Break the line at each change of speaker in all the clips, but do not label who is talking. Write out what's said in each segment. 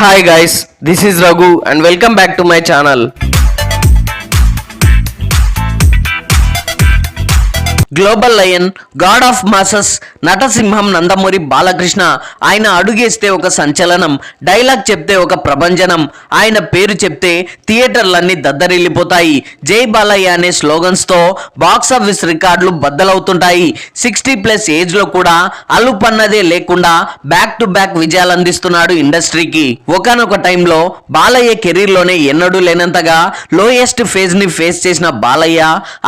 Hi guys, this is Raghu and welcome back to my channel. Global lion, god of masses, నటసింహం నందమూరి బాలకృష్ణ. ఆయన అడుగేస్తే ఒక సంచలనం, dialogue చెప్తే ఒక ప్రభంజనం, ఆయన పేరు చెప్తే థియేటర్లన్నీ దద్దరిల్లిపోతాయి. జై బాలయ్య అనే స్లోగన్స్తో బాక్స్ ఆఫీస్ రికార్డులు బద్దలవుతుంటాయి. 60+ ఏజ్లో కూడా అలుపన్నదే లేకుండా బ్యాక్ టు బ్యాక్ విజయాలు అందిస్తున్నాడు ఇండస్ట్రీకి. ఒకనొక టైంలో బాలయ్య కెరీర్లోనే ఎన్నడూ లేనంతగా లోయెస్ట్ ఫేజ్ని ఫేస్ చేసిన బాలయ్య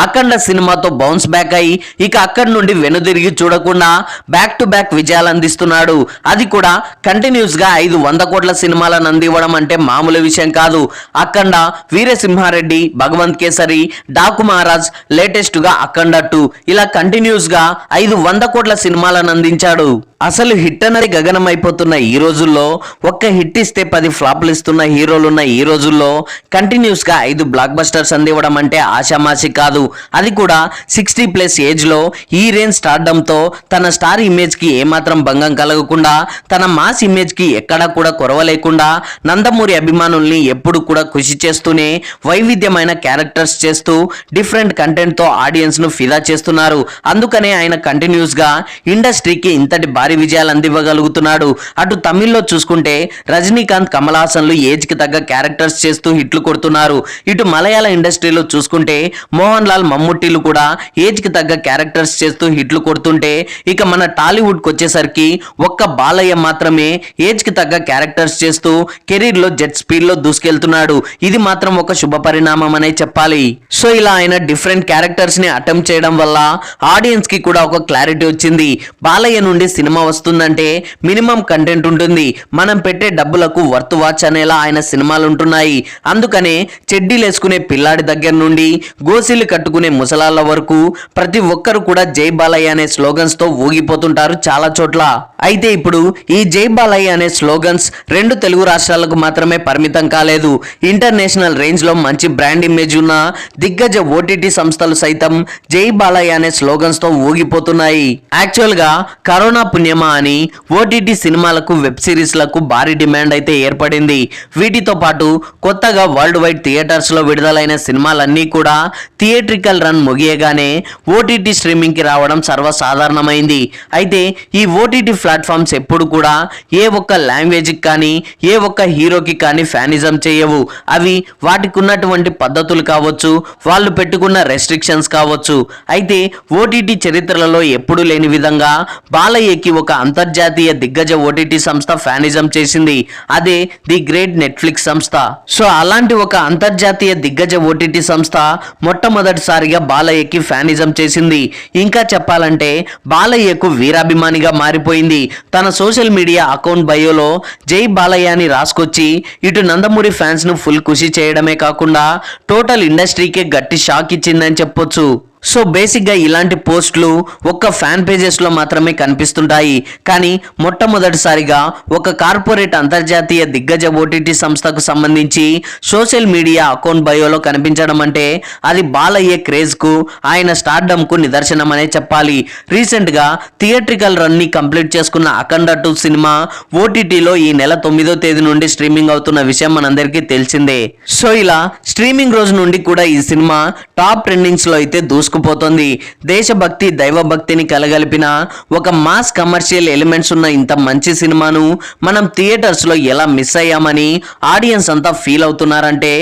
అఖండ సినిమాతో బౌన్స్ బ్యాక్ అయి ఇక అక్కడి నుండి వెనుదిరిగి చూడకుండా బ్యాక్ టు బ్యాక్ విజయాలు అందిస్తున్నాడు. అది కూడా కంటిన్యూస్ గా 500 కోట్ల సినిమాలను అందివ్వడం అంటే మామూలు విషయం కాదు. అఖండ, వీరసింహారెడ్డి, భగవంత్ కేసరి, డాకు మహారాజ్, లేటెస్ట్ గా అఖండ 2 ఇలా కంటిన్యూస్ గా 500 కోట్ల సినిమాలను అందించాడు. అసలు హిట్ అనేది గగనం అయిపోతున్న ఈ రోజుల్లో, ఒక్క హిట్ ఇస్తే 10 ఫ్లాప్లు ఇస్తున్న హీరోలున్న ఈ రోజుల్లో కంటిన్యూస్ గా 5 బ్లాక్ బస్టర్స్ అందివ్వడం అంటే ఆషామాషి కాదు. అది కూడా 60+ ఏజ్ లో ఈ రేంజ్ స్టార్డమ్ తో తన స్టార్ ఇమేజ్ కి ఏమాత్రం భంగం కలగకుండా, తన మాస్ ఇమేజ్ కి ఎక్కడా కూడా కొరవ లేకుండా నందమూరి అభిమానుల్ని ఎప్పుడు కూడా ఖుషి చేస్తూనే వైవిధ్యమైన క్యారెక్టర్స్ చేస్తూ డిఫరెంట్ కంటెంట్ తో ఆడియన్స్ ను ఫిదా చేస్తున్నారు. అందుకనే ఆయన కంటిన్యూస్ గా ఇండస్ట్రీకి ఇంతటి భారీ విజయాలు అందివ్వగలుగుతున్నాడు. అటు తమిళ్లో చూసుకుంటే రజనీకాంత్, కమల్ హాసన్లు ఏజ్ కి తగ్గ క్యారెక్టర్స్ చేస్తూ హిట్లు కొడుతున్నారు. ఇటు మలయాళ ఇండస్ట్రీలో చూసుకుంటే మోహన్ లాల్, మమ్ముట్టిలు కూడా ఏజ్ కి తగ్గ క్యారెక్టర్స్ చేస్తూ హిట్లు కొడుతుంటే, ఇక మన టాలీవుడ్ కి వచ్చేసరికి ఒక్క బాలయ్య మాత్రమే ఏజ్ కి తగ్గ క్యారెక్టర్స్ చేస్తూ కెరీర్ లో జెట్ స్పీడ్ లో దూసుకెళ్తున్నాడు. ఇది మాత్రం ఒక శుభ పరిణామం అనే చెప్పాలి. సో ఇలా ఆయన డిఫరెంట్ క్యారెక్టర్స్ ని అటెంప్ట్ చేయడం వల్ల ఆడియన్స్ కి కూడా ఒక క్లారిటీ వచ్చింది. బాలయ్య నుండి సినిమా వస్తుందంటే మినిమం కంటెంట్ ఉంటుంది, మనం పెట్టే డబ్బులకు వర్త్ వాచ్ అనేలా ఆయన సినిమాలు ఉంటున్నాయి. అందుకనే చెడ్డీలు వేసుకునే పిల్లాడి దగ్గర నుండి గోసిలు కట్టుకునే ముసలాళ్ళ వరకు ప్రతి ఒక్కరు కూడా జై బాలయ్య అనే స్లోగన్స్ తో ఊగిపోతుంటారు చాలా చోట్ల. అయితే ఇప్పుడు ఈ జై బాలయ్య అనే స్లోగన్స్ 2 తెలుగు రాష్ట్రాలకు మాత్రమే పరిమితం కాలేదు. ఇంటర్నేషనల్ రేంజ్ లో మంచి బ్రాండ్ ఇమేజ్ ఉన్న దిగ్గజ ఓటీటీ సంస్థలు సైతం జై బాలయ్య అనే స్లోగన్స్ తో ఊగిపోతున్నాయి. యాక్చువల్ గా కరోనా పుణ్యమా అని ఓటీటీ సినిమాలకు, వెబ్ సిరీస్లకు భారీ డిమాండ్ అయితే ఏర్పడింది. వీటితో పాటు కొత్తగా వరల్డ్ వైడ్ థియేటర్స్ లో విడుదలైన సినిమాలన్నీ కూడా థియేట్రికల్ రన్ ముగియగానే ఓటీటీ స్ట్రీమింగ్ కి రావడం సర్వసాధారణమైంది. అయితే ఈ ఓటీటీ ప్లాట్ఫామ్స్ ఎప్పుడు కూడా ఏ ఒక్క లాంగ్వేజ్ కి కానీ, ఏ ఒక్క హీరోకి కానీ ఫ్యానిజం చేయవు. అవి వాటికి ఉన్నటువంటి పద్ధతులు కావచ్చు, వాళ్ళు పెట్టుకున్న రెస్ట్రిక్షన్స్ కావచ్చు. అయితే ఓటీటీ చరిత్రలలో ఎప్పుడు లేని విధంగా బాలయ్యకి ఒక అంతర్జాతీయ దిగ్గజ ఓటీటీ సంస్థ ఫ్యానిజం చేసింది. అదే ది గ్రేట్ నెట్ఫ్లిక్స్ సంస్థ. సో అలాంటి ఒక అంతర్జాతీయ దిగ్గజ ఓటీటీ సంస్థ మొట్టమొదటిసారిగా బాలయ్యకి ఫ్యానిజం చేసింది. ఇంకా చెప్పాలంటే బాలయ్యకు వీరాభిమానిగా మారిపోయింది. తన సోషల్ మీడియా అకౌంట్ బయోలో జై బాలయ్య అని రాసుకొచ్చి ఇటు నందమూరి ఫ్యాన్స్ ను ఫుల్ ఖుషి చేయడమే కాకుండా టోటల్ ఇండస్ట్రీకే గట్టి షాక్ ఇచ్చిందని చెప్పొచ్చు. సో బేసిక్గా ఇలాంటి పోస్టులు ఒక్క ఫ్యాన్ పేజెస్లో మాత్రమే కనిపిస్తుంటాయి. కానీ మొట్టమొదటిసారిగా ఒక కార్పొరేట్ అంతర్జాతీయ దిగ్గజ ఓటీటీ సంస్థకు సంబంధించి సోషల్ మీడియా అకౌంట్ బయోలో కనిపించడం అంటే అది బాలయ్య క్రేజ్కు, ఆయన స్టార్డమ్కు నిదర్శనం అనే చెప్పాలి. రీసెంట్గా థియేట్రికల్ రన్ని కంప్లీట్ చేసుకున్న అఖండ 2 సినిమా ఓటీటీలో ఈ నెల 9వ తేదీ నుండి స్ట్రీమింగ్ అవుతున్న విషయం మనందరికీ తెలిసిందే. సో ఇలా స్ట్రీమింగ్ రోజు నుండి కూడా ఈ సినిమా టాప్ ట్రెండింగ్స్లో అయితే పోతుంది. దేశభక్తి, దైవభక్తిని కలగలిపిన ఒక మాస్ కమర్షియల్ ఎలిమెంట్స్ ఉన్న ఇంత మంచి సినిమాను మనం థియేటర్స్ లో ఎలా మిస్ అయ్యామని ఆడియన్స్ అంతా ఫీల్ అవుతున్నారంటే,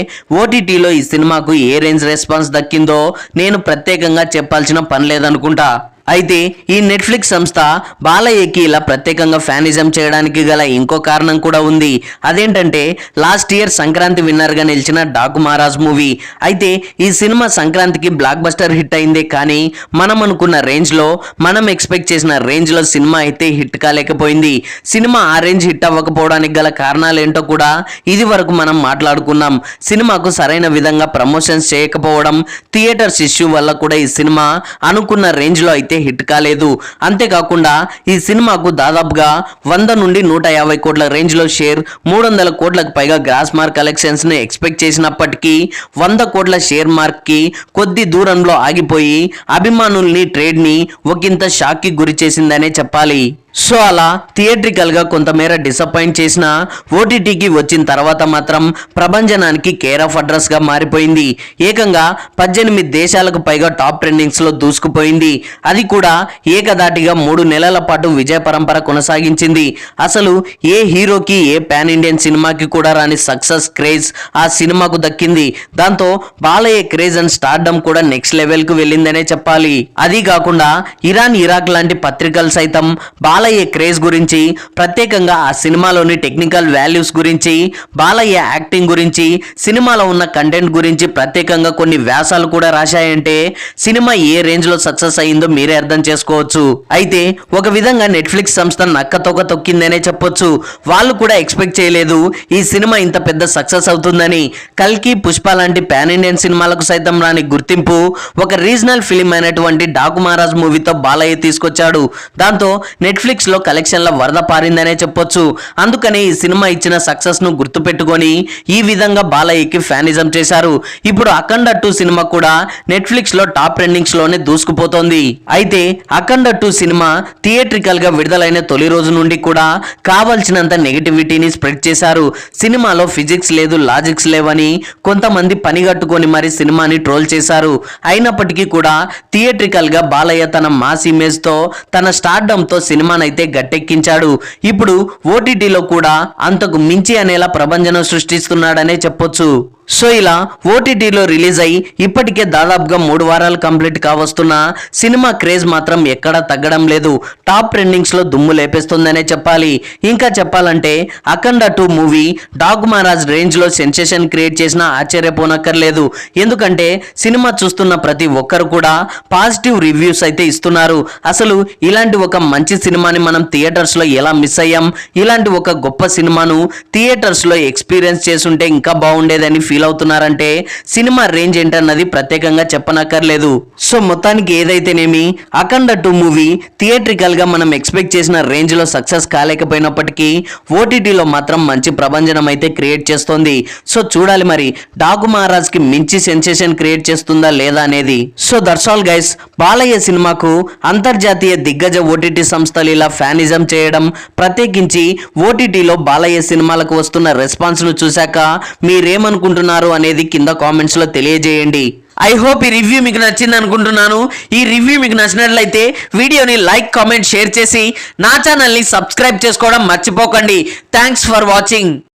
ఓటీటీలో ఈ సినిమాకు ఏ రేంజ్ రెస్పాన్స్ దక్కిందో నేను ప్రత్యేకంగా చెప్పాల్సిన పని లేదనుకుంటా. అయితే ఈ నెట్ఫ్లిక్స్ సంస్థ బాలయ్యకి ఇలా ప్రత్యేకంగా ఫ్యానిజం చేయడానికి గల ఇంకో కారణం కూడా ఉంది. అదేంటంటే లాస్ట్ ఇయర్ సంక్రాంతి విన్నర్ గా నిలిచిన డాకు మహారాజ్ మూవీ. అయితే ఈ సినిమా సంక్రాంతికి బ్లాక్ బస్టర్ హిట్ అయిందే కానీ మనం అనుకున్న రేంజ్ లో, మనం ఎక్స్పెక్ట్ చేసిన రేంజ్ లో సినిమా అయితే హిట్ కాలేకపోయింది. సినిమా ఆ రేంజ్ హిట్ అవ్వకపోవడానికి గల కారణాలు ఏంటో కూడా ఇది వరకు మనం మాట్లాడుకున్నాం. సినిమాకు సరైన విధంగా ప్రమోషన్స్ చేయకపోవడం, థియేటర్స్ ఇష్యూ వల్ల కూడా ఈ సినిమా అనుకున్న రేంజ్ లో అయితే హిట్ కాలేదు. అంతేకాకుండా ఈ సినిమాకు దాదాపుగా 100 నుండి 150 కోట్ల రేంజ్ లో షేర్, 300 కోట్లకు పైగా గ్రాస్ మార్క్ కలెక్షన్స్ ని ఎక్స్పెక్ట్ చేసినప్పటికీ 100 కోట్ల షేర్ మార్క్ కి కొద్ది దూరంలో ఆగిపోయి అభిమానుల్ని, ట్రేడ్ ని ఒకంత షాక్ కి గురి చేసిందనే చెప్పాలి. సో అలా థియేట్రికల్గా కొంతమేర డిసప్పాయింట్ చేసిన ఓటీటీకి వచ్చిన తర్వాత మాత్రం ప్రభంజనానికి కేర్ ఆఫ్ అడ్రస్గా మారిపోయింది. ఏకంగా 18 దేశాలకు పైగా టాప్ ట్రెండింగ్స్లో దూసుకుపోయింది. అది కూడా ఏకదాటిగా 3 నెలల పాటు విజయ పరంపర కొనసాగించింది. అసలు ఏ హీరోకి ఏ పాన్ ఇండియన్ సినిమాకి కూడా రాని సక్సెస్ క్రేజ్ ఆ సినిమాకు దక్కింది. దాంతో బాలయ్య క్రేజ్ అండ్ స్టార్డమ్ కూడా నెక్స్ట్ లెవెల్కు వెళ్ళిందనే చెప్పాలి. అది కాకుండా ఇరాన్ ఇరాక్ లాంటి పత్రికలు సైతం బాలయ్య క్రేజ్ గురించి, ప్రత్యేకంగా ఆ సినిమాలోని టెక్నికల్ వాల్యూస్ గురించి, బాలయ్య యాక్టింగ్ గురించి, సినిమాలో ఉన్న కంటెంట్ గురించి ప్రత్యేకంగా కొన్ని వ్యాసాలు కూడా రాశాయంటే సినిమా ఏ రేంజ్ లో సక్సెస్ అయ్యిందో మీరే అర్థం చేసుకోవచ్చు. అయితే ఒక విధంగా నెట్ఫ్లిక్స్ సంస్థ నక్కతోక తొక్కిందనే చెప్పొచ్చు. వాళ్ళు కూడా ఎక్స్పెక్ట్ చేయలేదు ఈ సినిమా ఇంత పెద్ద సక్సెస్ అవుతుందని. కల్కి, పుష్ప లాంటి పాన్ ఇండియన్ సినిమాలకు సైతం రాని గుర్తింపు ఒక రీజనల్ ఫిలిం అయినటువంటి డాకు మహారాజ్ మూవీతో బాలయ్య తీసుకొచ్చాడు. దాంతో నెట్ఫ్లిక్స్ లో కలెక్షన్ల వరద పారిందనే చెప్పొచ్చు. అందుకని ఈ సినిమా ఇచ్చిన సక్సెస్ ను గుర్తుపెట్టుకొని ఈ విధంగా బాలయ్యకి ఫ్యానిజం చేశారు. ఇప్పుడు అఖండ 2 సినిమా కూడా నెట్ఫ్లిక్స్ లో టాప్ ట్రెండింగ్స్ లోనే దూసుకుపోతోంది. అయితే అఖండ 2 సినిమా థియేట్రికల్ గా విడుదలైన తొలి రోజు నుండి కూడా కావలసినంత నెగిటివిటీని స్ప్రెడ్ చేశారు. సినిమాలో ఫిజిక్స్ లేదు, లాజిక్స్ లేవని కొంతమంది పనిగట్టుకొని మరి సినిమాని ట్రోల్ చేశారు. అయినప్పటికీ కూడా థియేట్రికల్ గా బాలయ్య తన మాస్ ఇమేజ్ తో, తన స్టార్డమ్ తో సినిమానైతే గట్టెక్కించాడు. ఇప్పుడు ఓటీటీలో కూడా అంతకు మించి అనేలా ప్రభంజనం సృష్టిస్తున్నాడనే చెప్పొచ్చు. సో ఇలా ఓటీటీలో రిలీజ్ అయ్యి ఇప్పటికే దాదాపుగా 3 వారాలు కంప్లీట్ కావస్తున్న సినిమా క్రేజ్ మాత్రం ఎక్కడా తగ్గడం లేదు. టాప్ ట్రెండింగ్స్ లో దుమ్ము లేపేస్తుందనే చెప్పాలి. ఇంకా చెప్పాలంటే అఖండ 2 మూవీ డాగ్ మహారాజ్ రేంజ్ లో సెన్సేషన్ క్రియేట్ చేసినా ఆశ్చర్యపోనక్కర్లేదు. ఎందుకంటే సినిమా చూస్తున్న ప్రతి ఒక్కరు కూడా పాజిటివ్ రివ్యూస్ అయితే ఇస్తున్నారు. అసలు ఇలాంటి ఒక మంచి సినిమాని మనం థియేటర్స్ లో ఎలా మిస్ అయ్యాం, ఇలాంటి ఒక గొప్ప సినిమాను థియేటర్స్ లో ఎక్స్పీరియన్స్ చేసుంటే ఇంకా బాగుండేదని ఫీల్ అవుతున్నారంటే సినిమా రేంజ్ ఏంటన్నది ప్రత్యేకంగా చెప్పనక్కర్లేదు. సో మొత్తానికి ఏదైతేనేమి అఖండ 2 మూవీ థియేట్రికల్ గా మనం ఎక్స్పెక్ట్ చేసిన రేంజ్ లో సక్సెస్ కాలేకపోయినప్పటికీ ఓటీటీలో మాత్రం మంచి ప్రభంజనం అయితే క్రియేట్ చేస్తోంది. సో చూడాలి మరి డాకు మహారాజ్ కి మించి సెన్సేషన్ క్రియేట్ చేస్తుందా లేదా అనేది. So that's all guys. Balayya సినిమాకు అంతర్జాతీయ దిగ్గజ ఓటీటీ సంస్థలు ఇలా ఫ్యానిజం చేయడం, ప్రత్యేకించి ఓటీటీలో బాలయ్య సినిమాలకు వస్తున్న రెస్పాన్స్ ను చూశాక మీరేమనుకుంటున్నారు అనేది కింద కామెంట్స్ లో తెలియజేయండి. ఐ హోప్ ఈ రివ్యూ మీకు నచ్చింది అనుకుంటున్నాను. ఈ రివ్యూ మీకు నచ్చినట్లయితే వీడియోని లైక్, కామెంట్, షేర్ చేసి నా ఛానల్ని సబ్స్క్రైబ్ చేసుకోవడం మర్చిపోకండి. Thanks for watching.